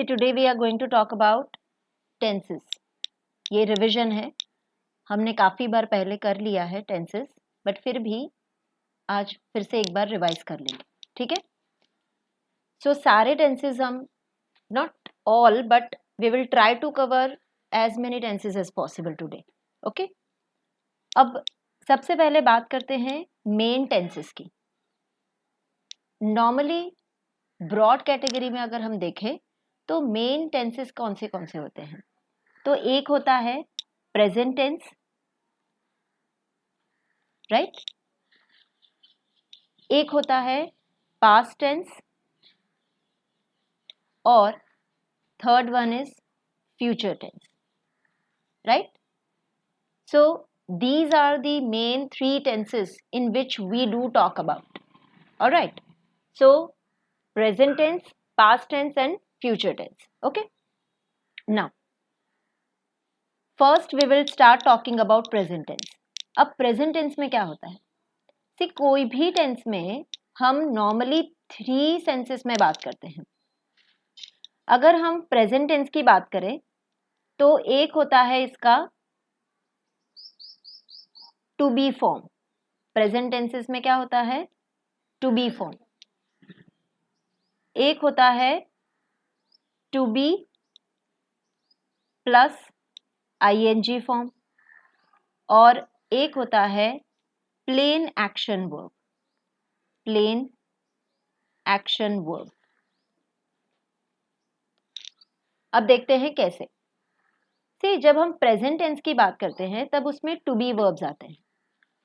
See, today we are going to talk about tenses. ये revision है, हमने काफ़ी बार पहले कर लिया है टेंसेस, बट फिर भी आज फिर से एक बार रिवाइज कर लेंगे, ठीक है? सो सारे टेंसेस हम, not all, but we will try to cover as many tenses as possible today, okay? अब सबसे पहले बात करते हैं मेन टेंसेस की. नॉर्मली ब्रॉड कैटेगरी में अगर हम देखें तो मेन टेंसेस कौन से होते हैं? तो एक होता है प्रेजेंट टेंस, राइट? एक होता है पास्ट टेंस और third one is future tense, right? So these are the main three tenses in which we do talk about. All right, so present tense, past tense and future tense. Okay, now first we will start talking about present tense. अब present tense में क्या होता है? See, कोई भी tense में हम normally three senses में बात करते हैं. अगर हम present tense की बात करें तो एक होता है इसका to be form. Present tenses में क्या होता है? To be form. एक होता है to be plus ing form और एक होता है plain action verb. Plain action verb. अब देखते हैं कैसे. See, जब हम प्रेजेंट टेंस की बात करते हैं तब उसमें टू बी वर्ब्स आते हैं.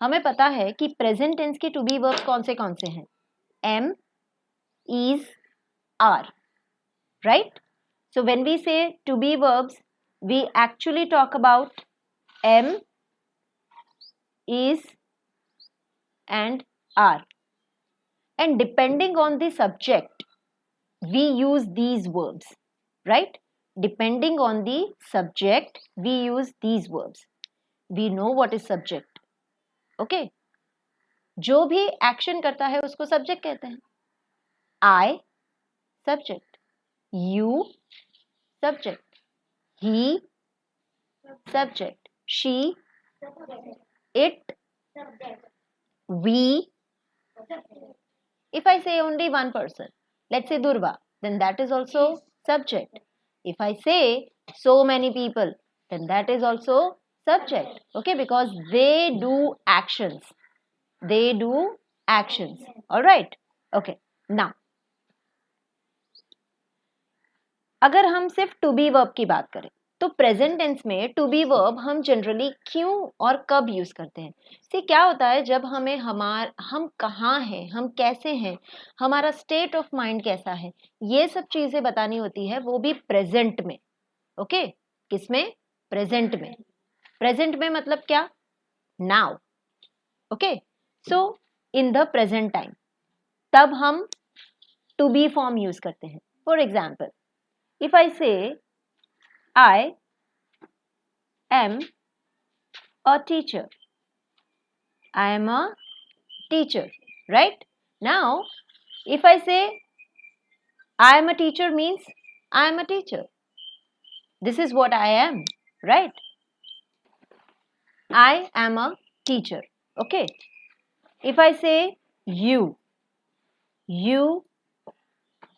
हमें पता है कि प्रेजेंट टेंस के टू बी वर्ब्स कौन से हैं? Am, is, are, right? So when we say to be verbs, we actually talk about am, is and are. And depending on the subject, we use these verbs, right? Depending on the subject, we use these verbs. We know what is subject. Okay? जो भी action करता है उसको subject कहते हैं. I, subject. You, subject. He, subject. She, it, we. If I say only one person, let's say Durga, then that is also subject. If I say so many people, then that is also subject. Okay, because they do actions. They do actions. All right. Okay. Now, अगर हम सिर्फ to be verb की बात करें तो present tense में to be verb हम generally क्यों और कब यूज करते हैं? सी, क्या होता है जब हमें हम कहाँ हैं, हम कैसे हैं, हमारा स्टेट ऑफ माइंड कैसा है, ये सब चीजें बतानी होती है, वो भी प्रेजेंट में. ओके, किसमें? प्रेजेंट में. प्रेजेंट में मतलब क्या? Now. Okay, so in the present time तब हम टू बी फॉर्म यूज करते हैं. For example, if I say I am a teacher, I am a teacher, right? Now, if I say I am a teacher means I am a teacher. This is what I am, right? I am a teacher, okay? If I say you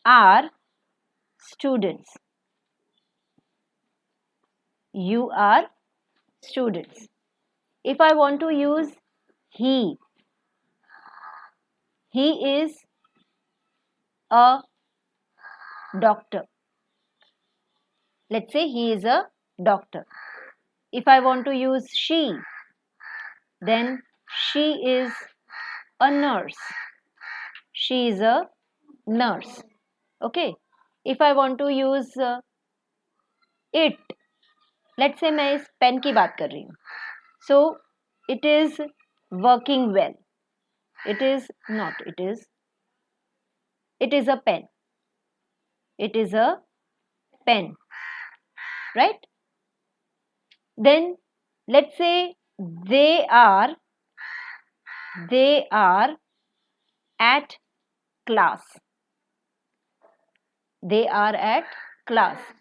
are students. You are students. If I want to use he is a doctor. Let's say he is a doctor. If I want to use she, then she is a nurse. She is a nurse. Okay. If I want to use it, let's say मैं इस pen की बात कर रही हूँ. So it is working well. It is not. It is a pen. It is a pen, right? Then let's say they are at class. They are at class.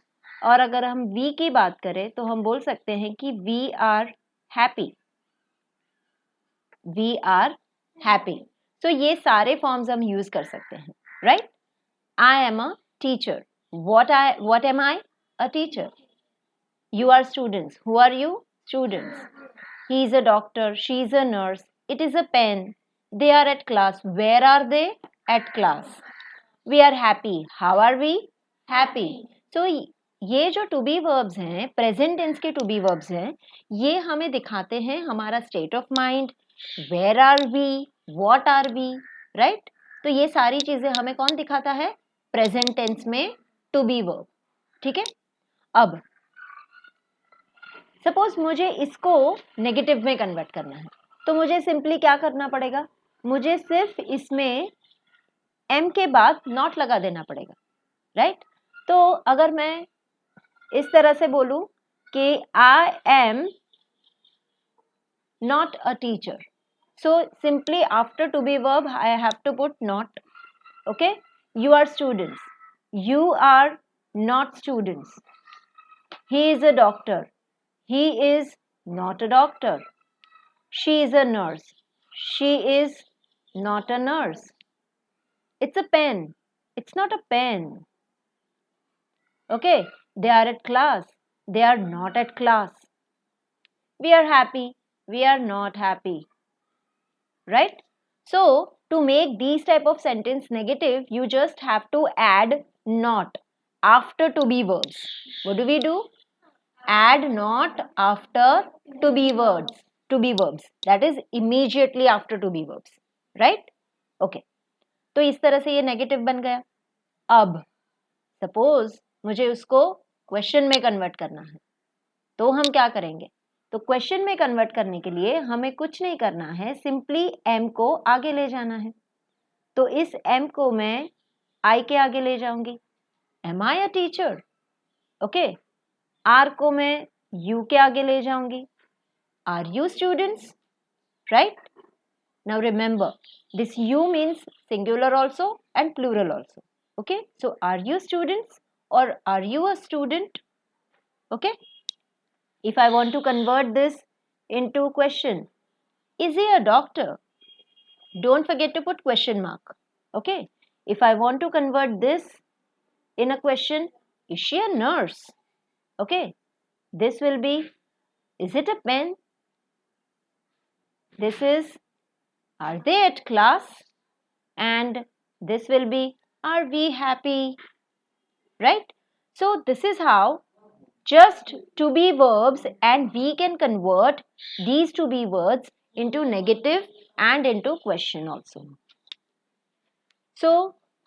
और अगर हम वी की बात करें तो हम बोल सकते हैं कि we are happy, we are happy. तो ये सारे फॉर्म्स हम यूज कर सकते हैं, right. I am a teacher, what am I? A teacher. You are students. Who are you? Students. He is a doctor, she is a nurse, it is a pen. They are at class. Where are they? At class. We are happy. How are we? Happy. So ये जो to be verbs हैं, present tense के to be verbs हैं, ये हमें दिखाते हैं हमारा state of mind, where are we, what are we, right. तो ये सारी चीजें हमें कौन दिखाता है? प्रेजेंट टेंस में टू बी वर्ब, ठीक है। अब सपोज मुझे इसको नेगेटिव में कन्वर्ट करना है, तो मुझे सिंपली क्या करना पड़ेगा? मुझे सिर्फ इसमें एम के बाद नॉट लगा देना पड़ेगा, राइट। तो अगर मैं इस तरह से बोलूं कि I am not a teacher, so simply after to be verb I have to put not, okay. You are students, you are not students. He is a doctor, he is not a doctor. She is a nurse, she is not a nurse. It's a pen, it's not a pen. Okay, they are at class, they are not at class. We are happy, we are not happy, right? So to make these type of sentence negative, you just have to add not after to be verbs. What do? Add not after to be verbs, that is immediately after to be verbs, right? Okay, तो इस तरह से ये negative बन गया। अब suppose मुझे उसको क्वेश्चन में कन्वर्ट करना है, तो हम क्या करेंगे? तो क्वेश्चन में कन्वर्ट करने के लिए हमें कुछ नहीं करना है, सिंपली एम को आगे ले जाना है। तो इस एम को मैं आई के आगे ले जाऊंगी, am I a teacher, okay. Are को मैं यू के आगे ले जाऊंगी, are you students, right. Now remember this you means singular also and plural also, okay. So are you students और are you a student, okay. If I want to convert this into question, is he a doctor? Don't forget to put question mark, okay. If I want to convert this in a question, is she a nurse? Okay, this will be, is it a pen? This is, are they at class? And this will be, are we happy? Right? So this is how just to be verbs, and we can convert these to be words into negative and into question also. So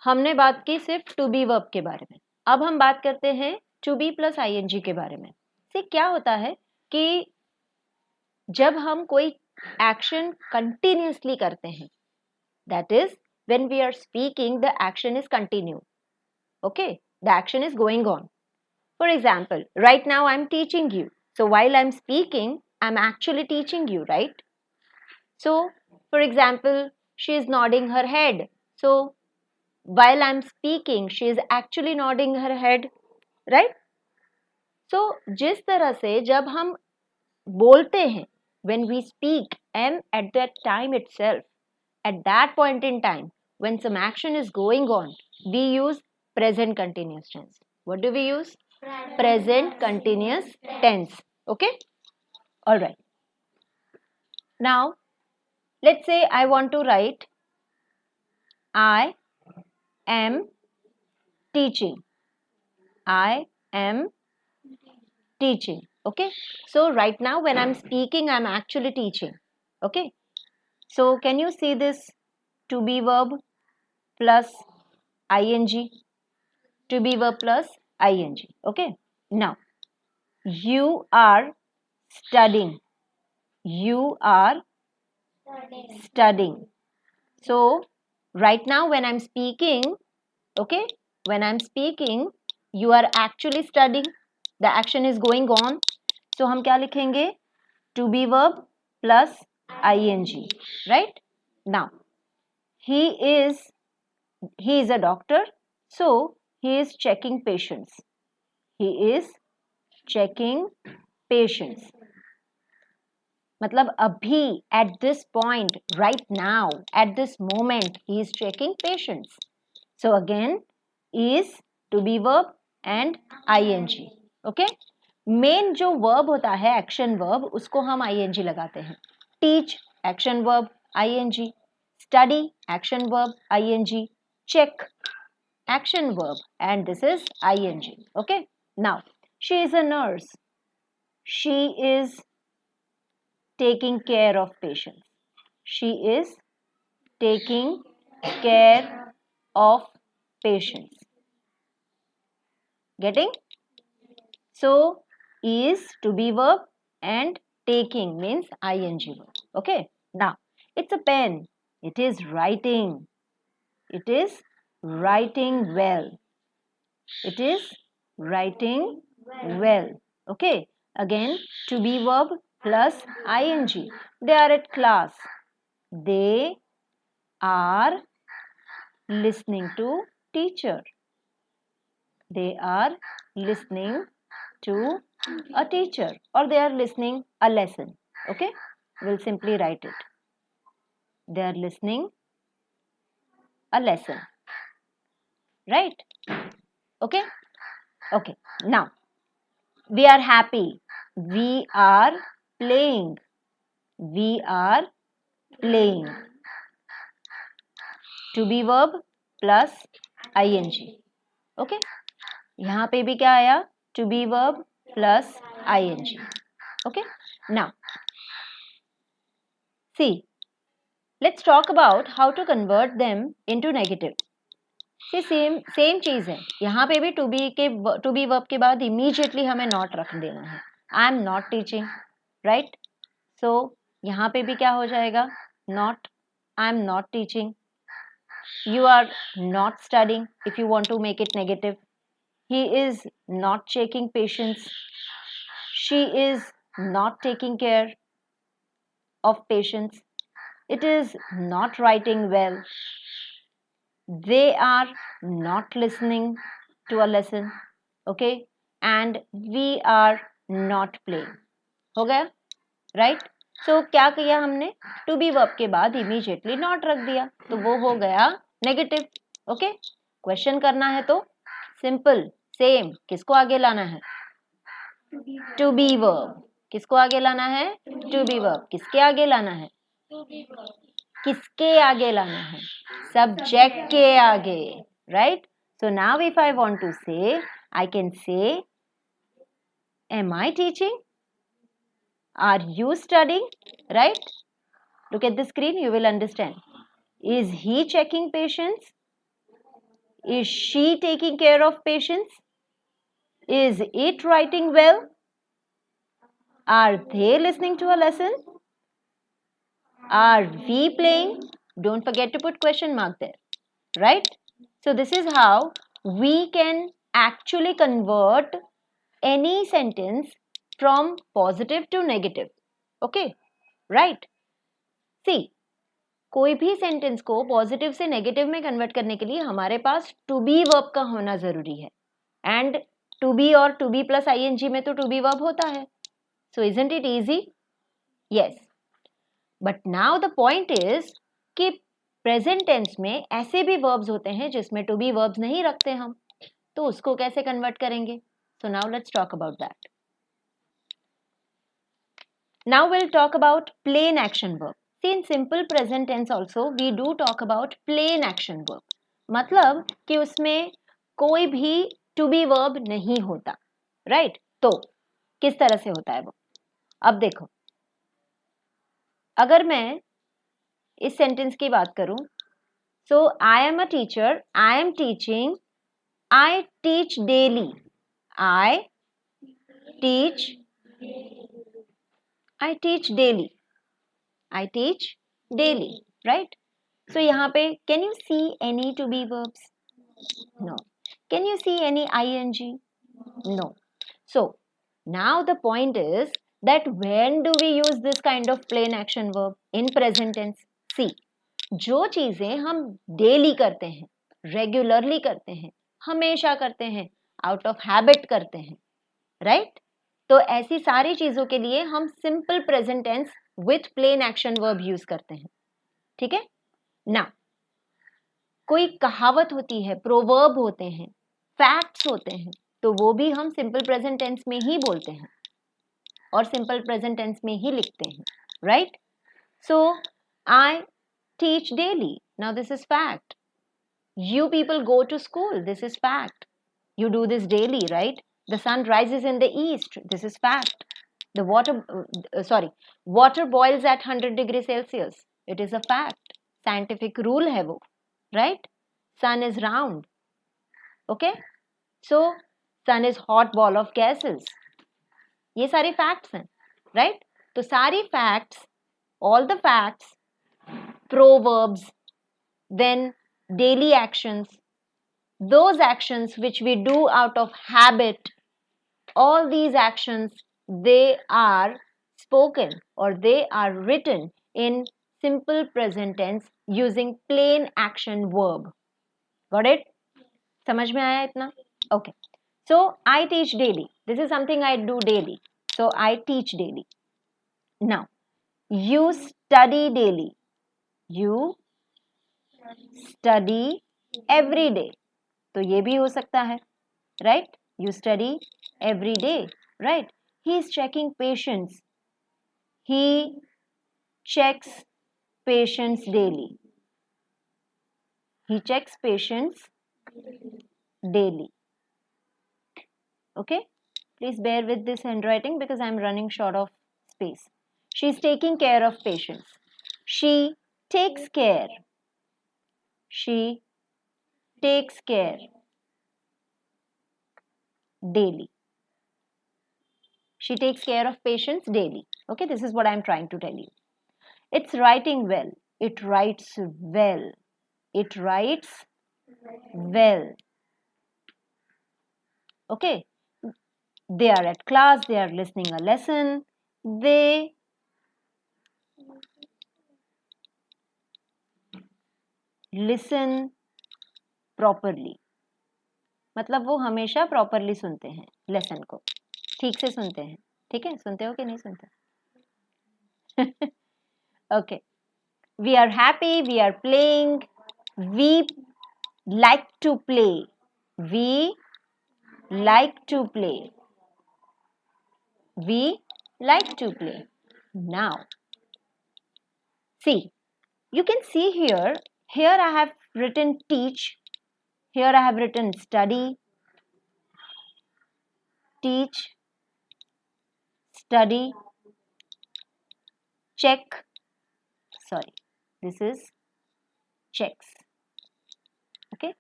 हमने बात की सिर्फ to be verb के बारे में। अब हम बात करते हैं to be plus ing के बारे में। से क्या होता है कि जब हम कोई एक्शन कंटिन्यूसली करते हैं, that is when we are speaking the action is continue, okay, the action is going on. For example, right now I am teaching you, so while I am speaking I am actually teaching you, right. So for example, she is nodding her head, so while I'm speaking she is actually nodding her head, right? So जिस तरह से जब हम बोलते हैं, when we speak, and at that time itself, at that point in time when some action is going on, we use present continuous tense. What do we use? Present continuous tense, okay. All right, now let's say I want to write I am teaching, I am teaching, okay. So right now when I'm speaking I'm actually teaching, okay. So can you see this to be verb plus ing, to be verb plus ing, okay. Now you are studying, you are studying. So right now when I'm speaking, okay, when I'm speaking you are actually studying, the action is going on, so हम क्या लिखेंगे? To be verb plus ing, right? Now he is a doctor, so he is checking patients, he is checking patients. मतलब अभी at this point, right now, at this moment, he is checking patients. So again, is to be verb and ing. Okay? Main जो verb होता है action verb उसको हम ing लगाते हैं. Teach action verb ing, study action verb ing, check action verb, and this is ing. Okay, now she is a nurse. She is taking care of patients. She is taking care of patients. Getting? So is to be verb and taking means ing verb. Okay, now it's a pen. It is writing. It is writing well. It is writing well. Okay, again to be verb plus ing. They are at class. They are listening to teacher. They are listening to a teacher, or they are listening a lesson. Okay, we'll simply write it. They are listening a lesson, right? Okay, okay, now we are happy. We are playing. We are playing. To be verb plus ing. Okay, यहाँ पे भी क्या आया? To be verb plus ing. Okay, now see, let's talk about how to convert them into negative. See, same चीज है. यहाँ पे भी to be verb के बाद immediately हमें not रख देना है. I am not teaching, right? So यहाँ पे भी क्या हो जाएगा? Not. I am not teaching. You are not studying if you want to make it negative. He is not checking patients. She is not taking care of patients. It is not writing well. They are not listening to a lesson. Okay, and we are not playing. हो गया? Right? So क्या किया हमने? To be verb के बाद immediately not रख दिया, तो वो हो गया negative. Okay? Question करना है तो simple, same. किसको आगे लाना है? To be verb. किसको आगे लाना है? To be verb. किसके आगे लाना है? किसके आगे लाना है? Subject के आगे. Right? So now if I want to say, I can say, am I teaching? Are you studying? Right? Look at the screen, you will understand. Is he checking patients? Is she taking care of patients? Is it writing well? Are they listening to a lesson? Are we playing? Don't forget to put question mark there. Right? So this is how we can actually convert any sentence from positive to negative. Okay? Right? See, कोई भी sentence को positive से negative में convert करने के लिए हमारे पास to be verb का होना जरूरी है. एंड टू बी और टू बी प्लस आईएनजी में तो टू बी वर्ब होता है. सो isn't it easy? Yes. But now the point is कि प्रेजेंट टेंस में ऐसे भी वर्ब्स होते हैं जिसमें टू बी वर्ब्स नहीं रखते हम, तो उसको कैसे कन्वर्ट करेंगे? So now let's talk about that. Now will talk about plain action verb. See, in simple present tense also we do talk about plain action verb. मतलब कि उसमें कोई भी to be verb नहीं होता. Right? तो किस तरह से होता है वो? अब देखो, अगर मैं इस सेंटेंस की बात करूं, so I am a teacher, I am teaching, I teach daily. I teach daily. I teach daily, right? So यहाँ पे can you see any to be verbs? No. Can you see any ing? No. So now the point is that when do we use this kind of plain action verb in present tense? See, जो चीजें हम daily करते हैं, regularly करते हैं, हमेशा करते हैं, आउट ऑफ हैबिट करते हैं, राइट? तो ऐसी सारी चीजों के लिए हम simple present tense with plain action verb use करते हैं, ठीक है ना? कोई कहावत होती है, प्रोवर्ब होते हैं, फैक्ट्स होते हैं, तो वो भी हम सिंपल प्रेजेंट टेंस में ही बोलते हैं और सिंपल प्रेजेंट टेंस में ही लिखते हैं, right? So I teach daily, now this is fact. You people go to school, this is fact. You do this daily, right? The sun rises in the east, this is fact. The water boils at 100 degrees Celsius, it is a fact. Scientific rule है वो, right? Sun is round, okay? So sun is hot ball of gases. ये सारे facts हैं, right? तो सारी facts, all the facts, proverbs, then daily actions, those actions which we do out of habit, all these actions, they are spoken or they are written in simple present tense using plain action verb. Got it? समझ में आया इतना? Okay. So I teach daily. This is something I do daily. So I teach daily. Now, you study daily. You study every day. तो ये भी हो सकता है, right? You study every day, right? He is checking patients. He checks patients daily. He checks patients daily. Okay? Please bear with this handwriting because I am running short of space. She is taking care of patients. She takes care. She takes care daily. She takes care of patients daily. Okay, this is what I am trying to tell you. It's writing well. It writes well. It writes well. Okay. They are at class. They are listening a lesson. They listen properly. मतलब वो हमेशा properly सुनते हैं lesson को, ठीक से सुनते हैं, ठीक है? सुनते हो कि नहीं सुनते? Okay. We are happy, we are playing, we like to play. We like to play. We like to play. Now, see, you can see here I have written teach, here I have written study, teach, study, check, sorry, this is checks, okay?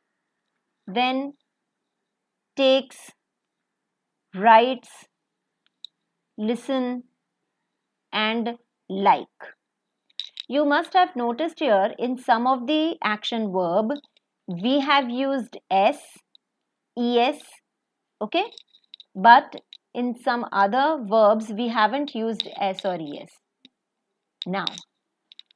Then takes, writes, listen, and like. You must have noticed here in some of the action verb, we have used S, ES, okay? But in some other verbs, we haven't used S or ES. Now,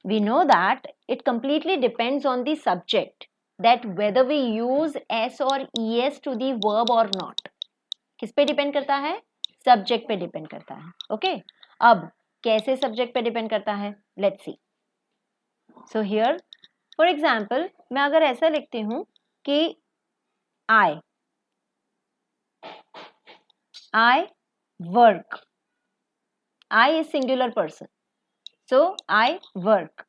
we know that it completely depends on the subject, that whether we use S or ES to the verb or not. किस पे depend करता है? Subject पे depend करता है, okay? अब कैसे subject पे डिपेंड करता है? Let's see. So here for example मैं अगर ऐसा लिखती हूं कि I work, I is singular person, so I work.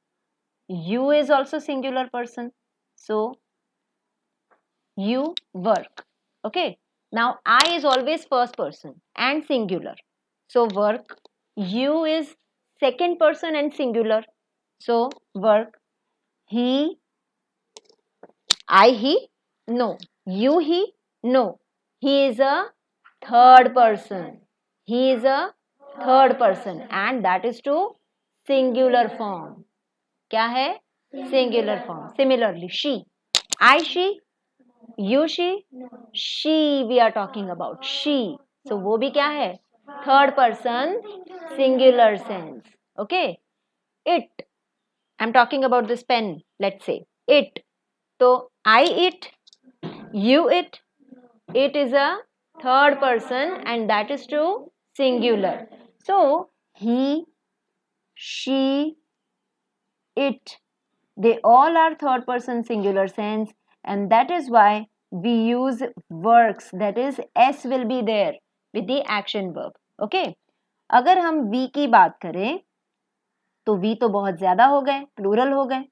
You is also singular person, so you work. Okay, now I is always first person and singular, so work. You is second person and singular, so work. He, he, no. You, he, no. He is a third person. He is a third person and that is to singular form. क्या है? Singular form. Similarly, she, I, she, you, she we are talking about she. So वो भी क्या है? Third person singular sense. Okay. It, I'm talking about this pen. Let's say it. So I it, you it. It is a third person, and that is to singular. So he, she, it, they all are third person singular sense, and that is why we use works, that is s will be there with the action verb. okay, अगर हम we की बात करें तो we तो बहुत ज्यादा हो गए, प्लूरल हो गए.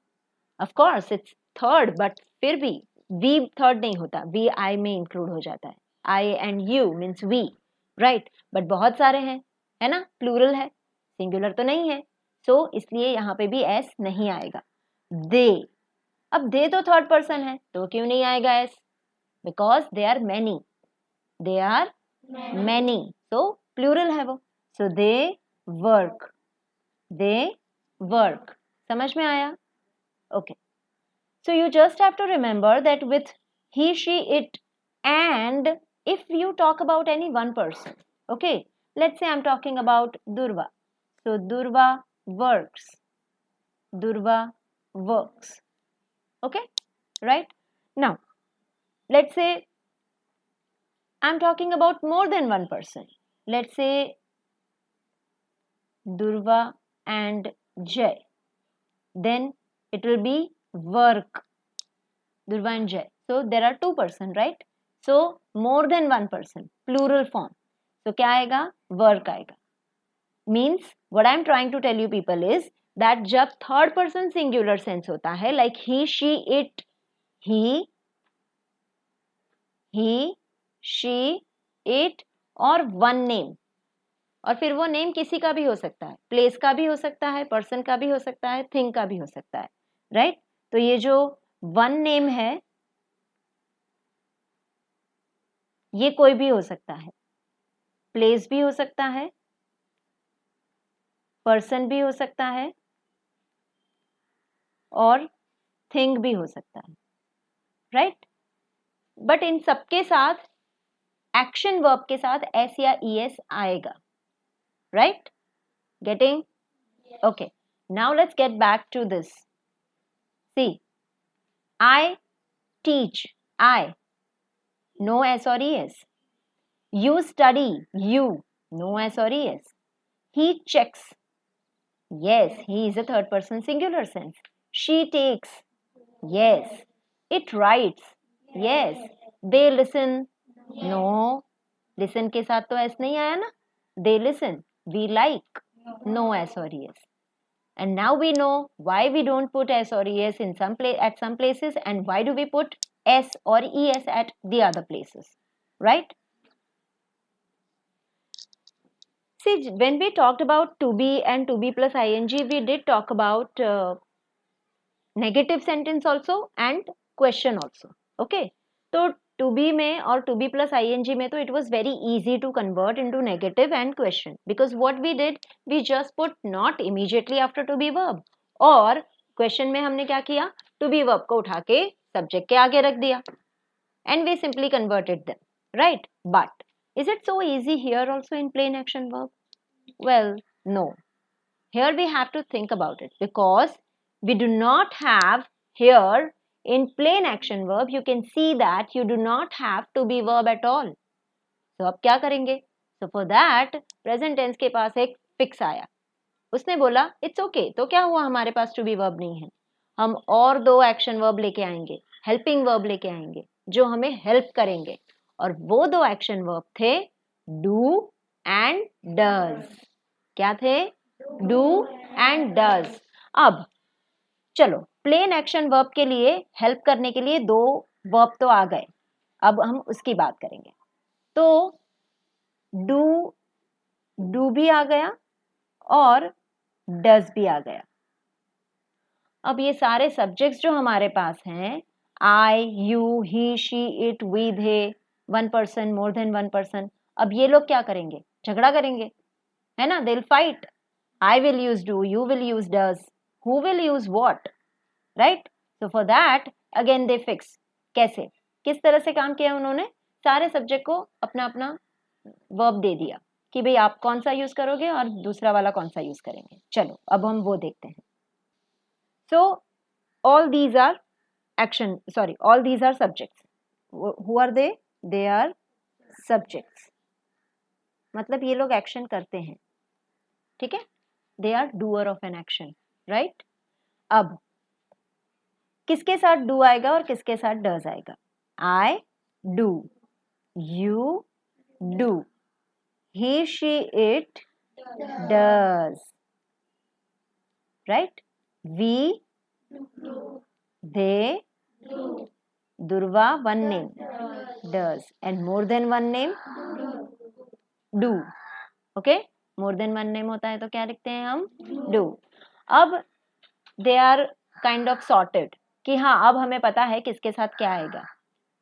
Of course it's third, but फिर भी we थर्ड नहीं होता, we I में इंक्लूड हो जाता है. I and you means we, right. But बहुत सारे हैं, है ना, प्लूरल है, सिंगुलर तो नहीं है. सो इसलिए यहाँ पे भी s नहीं आएगा. दे, अब दे तो थर्ड पर्सन है, तो क्यों नहीं आएगा s? Because they are many, they are many, so plural है वो. So they work, they work. समझ में आया? okay, so you just have to remember that with he, she, it, and if you talk about any one person, okay, let's say I'm talking about Durva, so Durva works, Durva works. okay, right. Now let's say I'm talking about more than one person. Let's say Durva and Jay, then it will be work, Durva and Jay. So there are two person, right? So more than one person, plural form. So क्या आएगा? Work आएगा. Means what I'm trying to tell you people is that जब third person singular sense होता है, like he, she, it, he, she, it, और one name, और फिर वो नेम किसी का भी हो सकता है, प्लेस का भी हो सकता है, पर्सन का भी हो सकता है, थिंग का भी हो सकता है, राइट. तो ये जो वन नेम है ये कोई भी हो सकता है, प्लेस भी हो सकता है, पर्सन भी हो सकता है, और थिंग भी हो सकता है, राइट. बट इन सबके साथ एक्शन वर्ब के साथ एस या ई एस आएगा, right. Getting? Okay, now let's get back to this. See, I teach, I, no s or es. You study, you, no s or es. He checks, yes, he is a third person singular sense. She takes, yes. It writes, yes. They listen, no. Listen के साथ तो s नहीं आया ना. They listen. We like, no s or es. And now we know why we don't put s or es in at some places, and why do we put s or es at the other places, right? See, when we talked about to be and to be plus ing, we did talk about negative sentence also and question also. okay, so to be में और to be plus ing में तो it was very easy to convert into negative and question, because what we did, we just put not immediately after to be verb, और question में हमने क्या किया, to be verb को उठा के subject के आगे रख दिया, and we simply converted them, right. But is it so easy here also in plain action verb? Well, no. Here we have to think about it, because we do not have here in plain action verb, you can see that you do not have to be verb at all. So अब क्या करेंगे? So for that present tense के पास एक fix आया, उसने बोला it's okay. तो क्या हुआ, हमारे पास to be verb नहीं है, हम और दो action verb लेके आएंगे, helping verb लेके आएंगे जो हमें help करेंगे, और वो दो action verb थे do and does. क्या थे? do and does. अब चलो प्लेन एक्शन वर्ब के लिए हेल्प करने के लिए दो वर्ब तो आ गए, अब हम उसकी बात करेंगे. तो डू भी आ गया और डज भी आ गया. अब ये सारे सब्जेक्ट्स जो हमारे पास हैं, I, you, he, she, it, we, they, one person, more than one person, अब ये लोग क्या करेंगे? झगड़ा करेंगे, है ना. They will fight. I will use do, you will use does, who will use what, right? So for that again they fix. कैसे, किस तरह से काम किया उन्होंने? सारे सब्जेक्ट को अपना अपना वर्ब दे दिया कि भाई आप कौन सा यूज करोगे और दूसरा वाला कौन सा यूज करेंगे. चलो अब हम वो देखते हैं. So all these are all these are subjects. Who are they? They are subjects, मतलब ये लोग एक्शन करते हैं, ठीक है, they are doer of an action, right. अब किसके साथ डू आएगा और किसके साथ डज आएगा? I do, you do, he she it does, right? We they Durva one name does, and more than one name do, okay, more than one name होता है तो क्या लिखते हैं हम? do. अब they are kind of sorted कि हाँ अब हमें पता है किसके साथ क्या आएगा,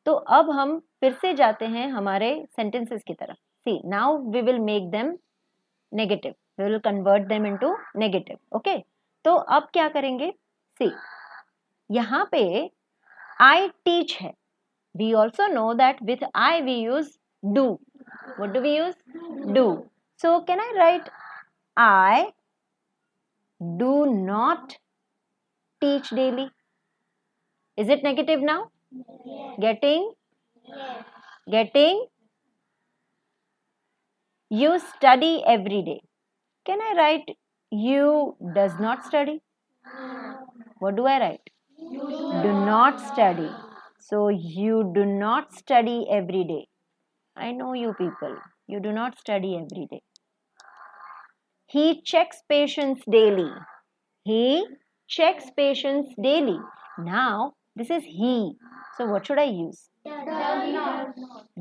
तो अब हम फिर से जाते हैं हमारे sentences की तरफ. See, now we will make them negative, we will convert them into negative, okay. तो अब क्या करेंगे? See, यहाँ पे I teach है, we also know that with I we use do. What do we use? Do. So can I write I do not teach daily? Is it negative now? Yes. Getting you study every day. Can I write you does not study? What do I write? Do not study. So you do not study every day. I know you people, you do not study every day. He checks patients daily. He checks patients daily. Now this is he. So what should I use?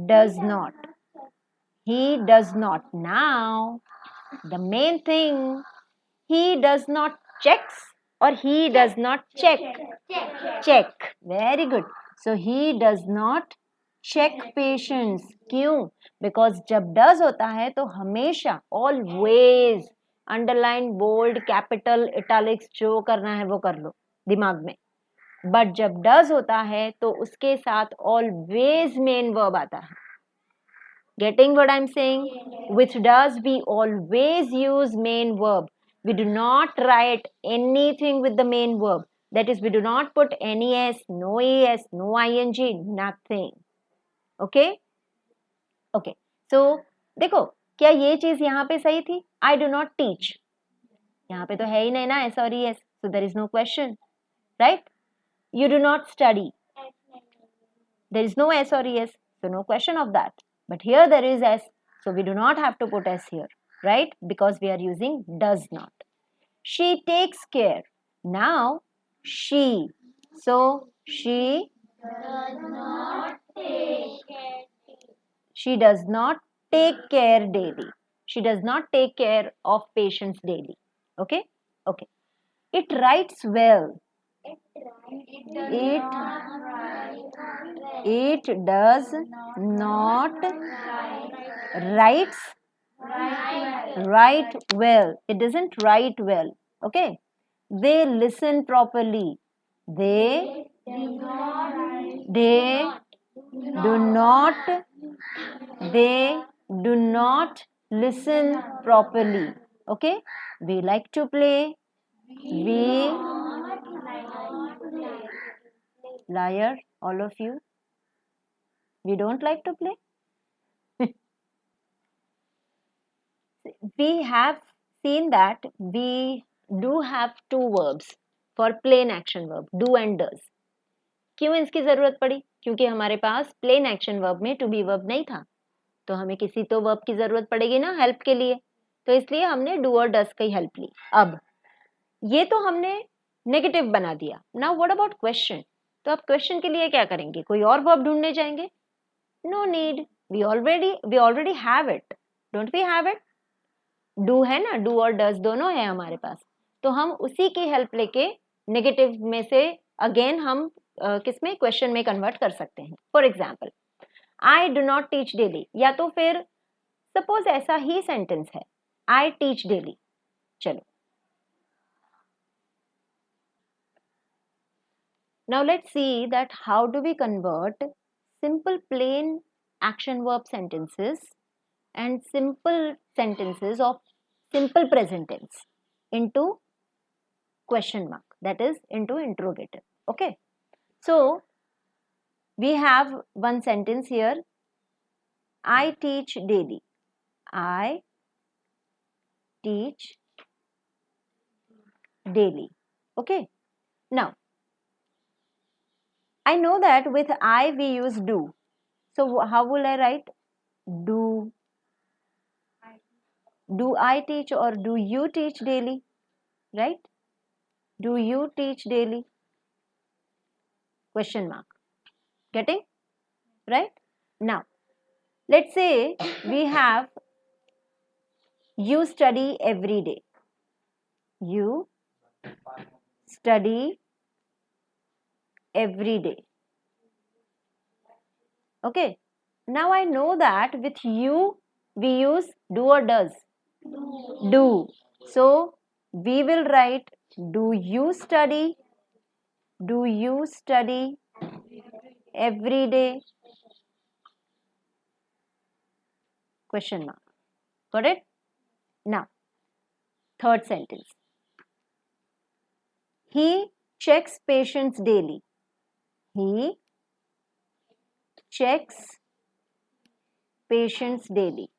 Does not. He does not. Now the main thing, he does not checks or he does not check. Check. Very good. So he does not check patients. क्यों? Because जब does होता है तो हमेशा always underline, bold, capital, italics जो करना है वो कर लो दिमाग में. But जब does होता है तो उसके साथ always main verb आता है. Getting what I'm saying? With does we always use main verb. We do not write anything with the main verb. That is, we do not put any s, no es, no ing, nothing. Okay? Okay. So, देखो क्या ये चीज यहाँ पे सही थी? I do not teach. यहाँ पे तो है ही नहीं ना s और es. So there is no question, right? You do not study. There is no s or es. So no question of that. But here there is s. So we do not have to put s here, right? Because we are using does not. She takes care. Now she. So she does not take care daily. She does not take care of patients daily. Okay? Okay. It writes well. It does not write well. It doesn't write well. Okay? They listen properly. They do not listen properly. Okay? We like to play. We liar, all of you. We don't like to play. We have seen that we do have two verbs for plain action verb, do and does. क्यों इसकी जरूरत पड़ी? क्योंकि हमारे पास plane action verb में to be verb नहीं था, तो हमें किसी तो वर्ब की जरूरत पड़ेगी ना हेल्प के लिए, तो इसलिए हमने डू और डस की हेल्प ली. अब ये तो हमने नेगेटिव बना दिया. Now what about question? तो अब क्वेश्चन के लिए क्या करेंगे? कोई और वर्ब ढूंढने जाएंगे? No need, we already have it. Don't we have it? Do है ना, डू और डस दोनों है हमारे पास, तो हम उसी की हेल्प लेके नेगेटिव में से अगेन हम किसमें, क्वेश्चन में कन्वर्ट कर सकते हैं. For example, I do not teach daily, या तो फिर सपोज ऐसा ही सेंटेंस है, आई टीच डेली. चलो, now let's see that how do we convert simple plain action verb sentences and simple sentences of simple present tense into question mark, that is into interrogative. Okay, so we have one sentence here. I teach daily. I teach daily. Okay. Now, I know that with I we use do. So how will I write? Do. Do I teach or do you teach daily? Right? Do you teach daily? Question mark. Getting? Right? Now, let's say we have you study every day. You study every day. Okay. Now I know that with you we use do or does. Do. So we will write do you study? Do you study every day? Question mark. Got it? Now, third sentence. He checks patients daily. He checks patients daily.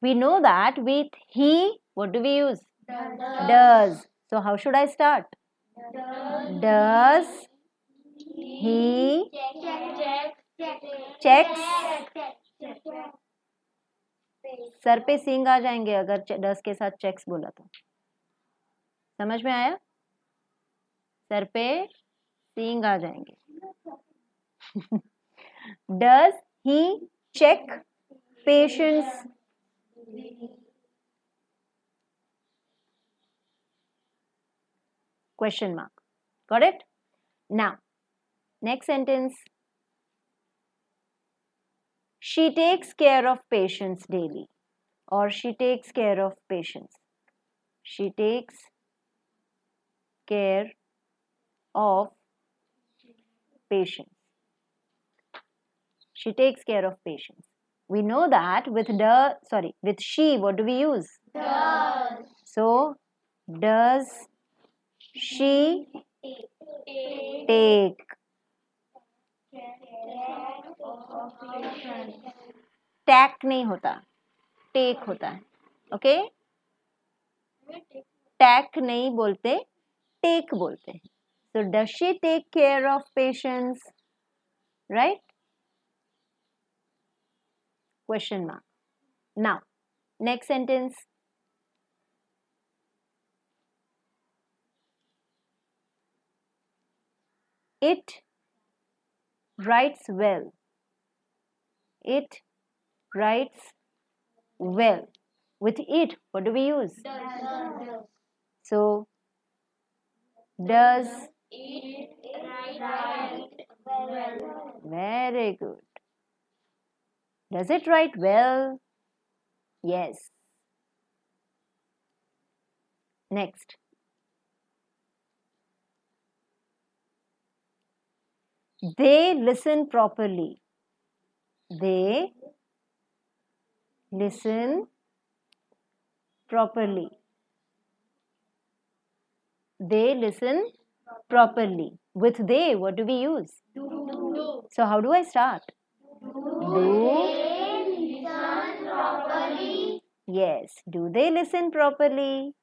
We know that with he, what do we use? Does. So how should I start? Does he checks? Sir पे सिंग आ जाएंगे अगर डस के साथ checks बोला तो समझ में आया सर पे सिंग आ जाएंगे does he check patients question mark got it now next sentence she takes care of patients daily or she takes care of patients she takes care of patients she takes care of patients we know that with with she what do we use does so does she take टैक नहीं होता take होता है okay टैक नहीं बोलते take बोलते हैं so does she take care of patients right question mark now next sentence it writes well it writes well with it what do we use does. So does it write well very good does it write well yes next they listen properly they listen properly they listen properly with they what do we use do. So how do I start do they listen properly yes do they listen properly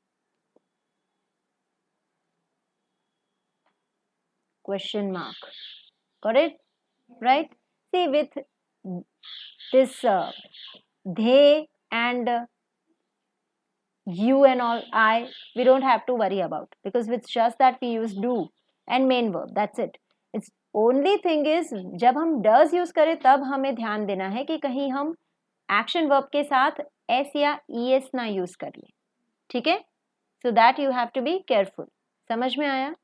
question mark got it right see with this they and you and all I we don't have to worry about because it's just that we use do and main verb that's it it's only thing is जब हम does use करें तब हमें ध्यान देना है कि कहीं हम action verb के साथ s या es ना use कर लें ठीक है so that you have to be careful समझ में आया